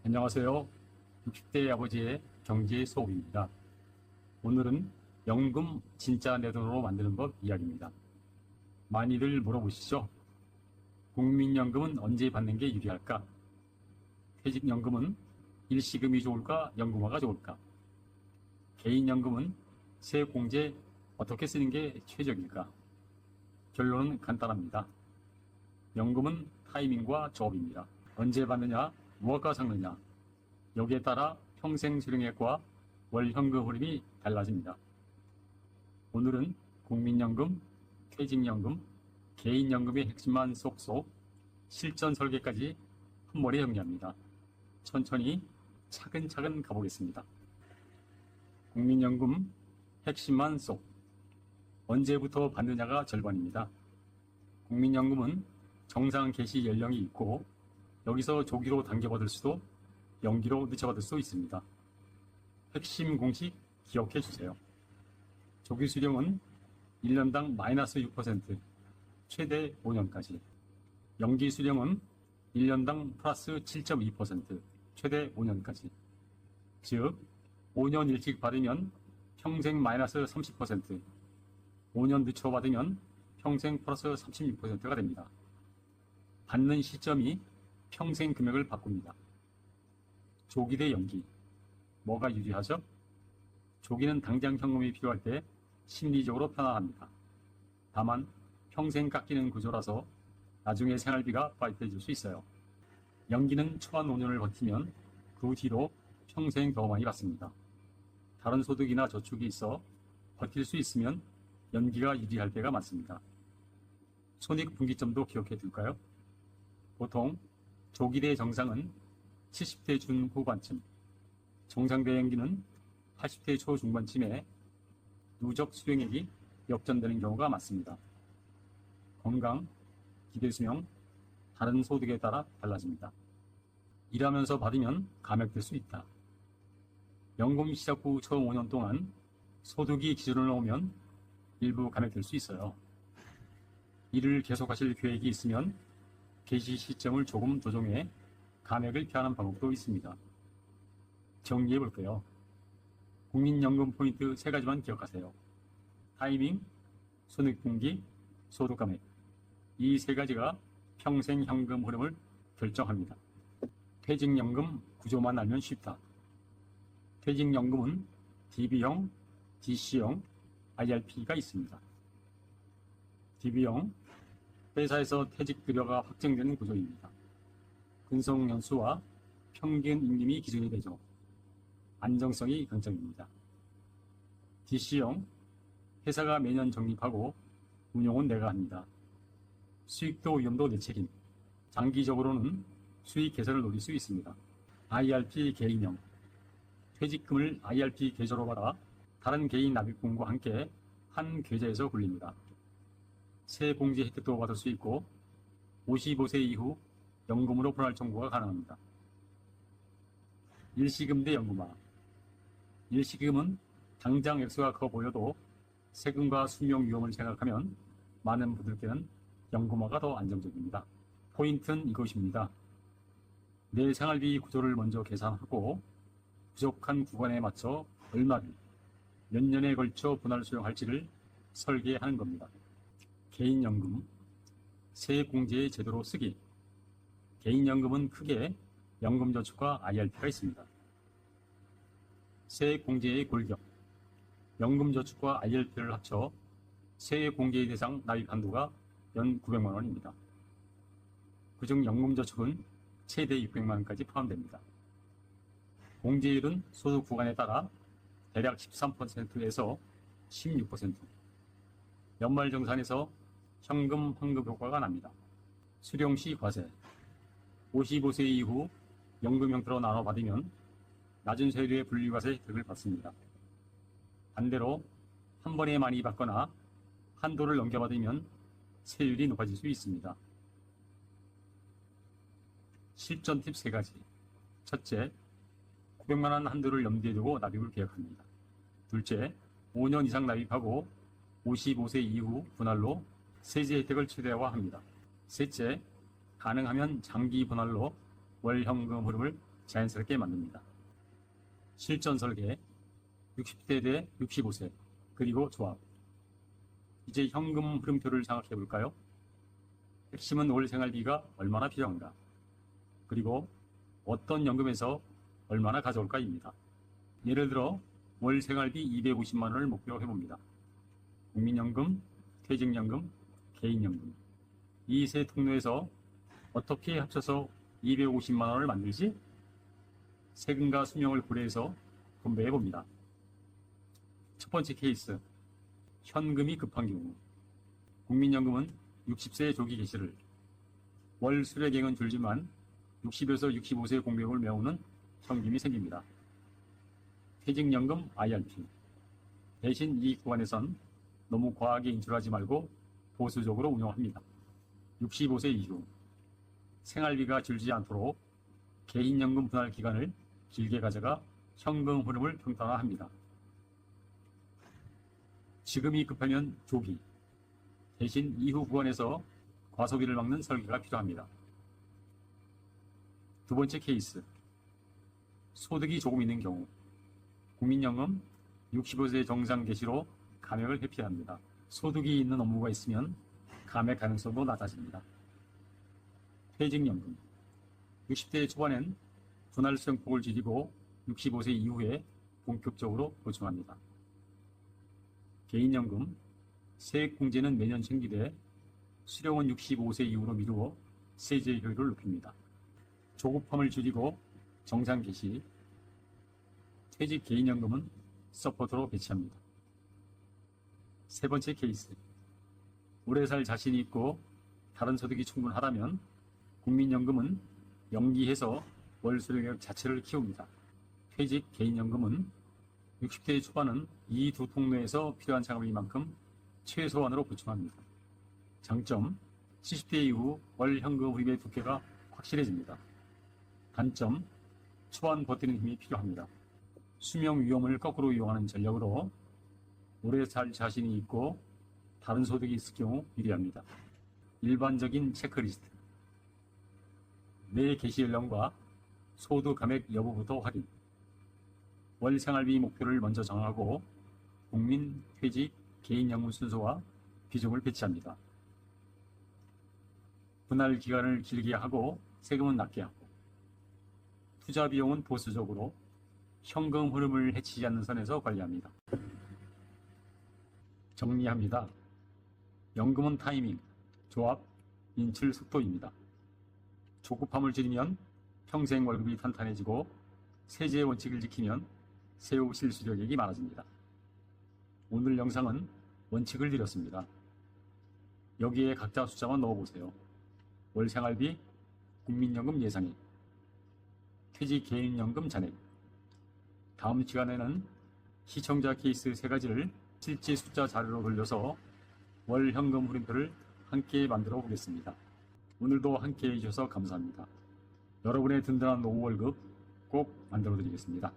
안녕하세요. 60대 아버지의 경제 수업입니다. 오늘은 연금 진짜 내 돈으로 만드는 법 이야기입니다. 많이들 물어보시죠? 국민연금은 언제 받는 게 유리할까? 퇴직연금은 일시금이 좋을까? 연금화가 좋을까? 개인연금은 세액공제 어떻게 쓰는 게 최적일까? 결론은 간단합니다. 연금은 타이밍과 조합입니다. 언제 받느냐, 무엇과 섞느냐, 여기에 따라 평생 수령액과 월 현금 흐름이 달라집니다. 오늘은 국민연금, 퇴직연금, 개인연금의 핵심만 쏙쏙 실전 설계까지 한 번에 정리합니다. 천천히 차근차근 가보겠습니다. 국민연금 핵심만 쏙. 언제부터 받느냐가 절반입니다. 국민연금은 정상 개시 연령이 있고 여기서 조기로 당겨받을 수도 연기로 늦춰받을 수도 있습니다. 핵심 공식 기억해 주세요. 조기 수령은 1년당 마이너스 6%, 최대 5년까지. 연기 수령은 1년당 플러스 7.2%, 최대 5년까지. 즉, 5년 일찍 받으면 평생 마이너스 30%, 5년 늦춰 받으면 평생 플러스 36%가 됩니다. 받는 시점이 평생 금액을 바꿉니다. 조기 대 연기. 뭐가 유리하죠? 조기는 당장 현금이 필요할 때 심리적으로 편안합니다. 다만 평생 깎이는 구조라서 나중에 생활비가 빠듯해질 수 있어요. 연기는 초반 5년을 버티면 그 뒤로 평생 더 많이 받습니다. 다른 소득이나 저축이 있어 버틸 수 있으면 연기가 유리할 때가 많습니다. 손익분기점도 기억해 둘까요? 보통 조기대 정상은 70대 중후반쯤, 정상대 연기는 80대 초중반쯤에 누적 수령액이 역전되는 경우가 많습니다. 건강, 기대수명, 다른 소득에 따라 달라집니다. 일하면서 받으면 감액될 수 있다. 연금 시작 후 처음 5년 동안 소득이 기준을 넘으면 일부 감액될 수 있어요. 일을 계속하실 계획이 있으면 개시 시점을 조금 조정해 감액을 피하는 방법도 있습니다. 정리해 볼게요. 국민연금 포인트 3가지만 기억하세요. 타이밍, 손익분기, 소득감액. 이 3가지가 평생 현금 흐름을 결정합니다. 퇴직연금 구조만 알면 쉽다. 퇴직연금은 DB형, DC형, IRP가 있습니다. DB형, 회사에서 퇴직급여가 확정되는 구조입니다. 근속연수와 평균 임금이 기준이 되죠. 안정성이 강점입니다. DC형, 회사가 매년 적립하고 운용은 내가 합니다. 수익도 위험도 내 책임. 장기적으로는 수익 개선을 노릴 수 있습니다. IRP 개인형, 퇴직금을 IRP 계좌로 받아 다른 개인 납입금과 함께 한 계좌에서 굴립니다. 세공제 혜택도 받을 수 있고 55세 이후 연금으로 분할 청구가 가능합니다. 일시금 대 연금화. 일시금은 당장 액수가 커 보여도 세금과 수명 위험을 생각하면 많은 분들께는 연금화가 더 안정적입니다. 포인트는 이것입니다. 내 생활비 구조를 먼저 계산하고 부족한 구간에 맞춰 얼마를 몇 년에 걸쳐 분할 수령할지를 설계하는 겁니다. 개인연금, 세액공제의 제도로 쓰기. 개인연금은 크게 연금저축과 IRP가 있습니다. 세액공제의 골격. 연금저축과 IRP를 합쳐 세액공제의 대상 납입 한도가 연 900만 원입니다. 그중 연금저축은 최대 600만 원까지 포함됩니다. 공제율은 소득 구간에 따라 대략 13%에서 16%. 연말정산에서 현금 환급 효과가 납니다. 수령시 과세. 55세 이후 연금 형태로 나눠 받으면 낮은 세율의 분리과세 혜택을 받습니다. 반대로 한 번에 많이 받거나 한도를 넘겨받으면 세율이 높아질 수 있습니다. 실전 팁 3가지. 첫째, 900만 원 한도를 염두에 두고 납입을 계획합니다. 둘째, 5년 이상 납입하고 55세 이후 분할로 세제 혜택을 최대화합니다. 셋째, 가능하면 장기 분할로 월 현금 흐름을 자연스럽게 만듭니다. 실전 설계, 60대 대 65세, 그리고 조합. 이제 현금 흐름표를 장악해 볼까요? 핵심은 월 생활비가 얼마나 필요한가, 그리고 어떤 연금에서 얼마나 가져올까입니다. 예를 들어 월 생활비 250만 원을 목표로 해봅니다. 국민연금, 퇴직연금, 개인연금, 이 세 통로에서 어떻게 합쳐서 250만 원을 만들지? 세금과 수명을 고려해서 분배해 봅니다. 첫 번째 케이스, 현금이 급한 경우. 국민연금은 60세 조기 개시를, 월 수령액은 줄지만 60에서 65세 공백을 메우는 현금이 생깁니다. 퇴직연금 IRP. 대신 이 구간에선 너무 과하게 인출하지 말고 보수적으로 운영합니다. 65세 이후 생활비가 줄지 않도록 개인연금 분할 기간을 길게 가져가 현금 흐름을 평탄화합니다. 지금이 급하면 조기, 대신 이후 구간에서 과소비를 막는 설계가 필요합니다. 두 번째 케이스, 소득이 조금 있는 경우. 국민연금 65세 정상 개시로 감액을 회피합니다. 소득이 있는 업무가 있으면 감액 가능성도 낮아집니다. 퇴직연금 60대 초반엔 분할 수령폭을 줄이고 65세 이후에 본격적으로 보충합니다. 개인연금 세액공제는 매년 챙기되 수령은 65세 이후로 미루어 세제 효율을 높입니다. 조급함을 줄이고 정상 개시, 퇴직 개인연금은 서포터로 배치합니다. 세 번째 케이스, 오래 살 자신이 있고 다른 소득이 충분하다면 국민연금은 연기해서 월 수령액 자체를 키웁니다. 퇴직 개인연금은 60대 초반은 이 두 통로에서 필요한 자금이만큼 최소한으로 보충합니다. 장점, 70대 이후 월 현금 흐름의 두께가 확실해집니다. 단점, 초반 버티는 힘이 필요합니다. 수명 위험을 거꾸로 이용하는 전략으로 오래 살 자신이 있고 다른 소득이 있을 경우 유리합니다. 일반적인 체크리스트, 내 개시 연령과 소득 감액 여부부터 확인, 월 생활비 목표를 먼저 정하고 국민, 퇴직, 개인연금 순서와 비중을 배치합니다. 분할 기간을 길게 하고 세금은 낮게 하고, 투자 비용은 보수적으로 현금 흐름을 해치지 않는 선에서 관리합니다. 정리합니다. 연금은 타이밍, 조합, 인출 속도입니다. 조급함을 줄이면 평생 월급이 탄탄해지고 세제의 원칙을 지키면 세후 실수령액이 많아집니다. 오늘 영상은 원칙을 드렸습니다. 여기에 각자 숫자만 넣어보세요. 월 생활비, 국민연금 예상액, 퇴직 개인연금 잔액. 다음 시간에는 시청자 케이스 3가지를 실제 숫자 자료로 돌려서 월 현금 흐름표를 함께 만들어 보겠습니다. 오늘도 함께 해주셔서 감사합니다. 여러분의 든든한 노후 월급 꼭 만들어 드리겠습니다.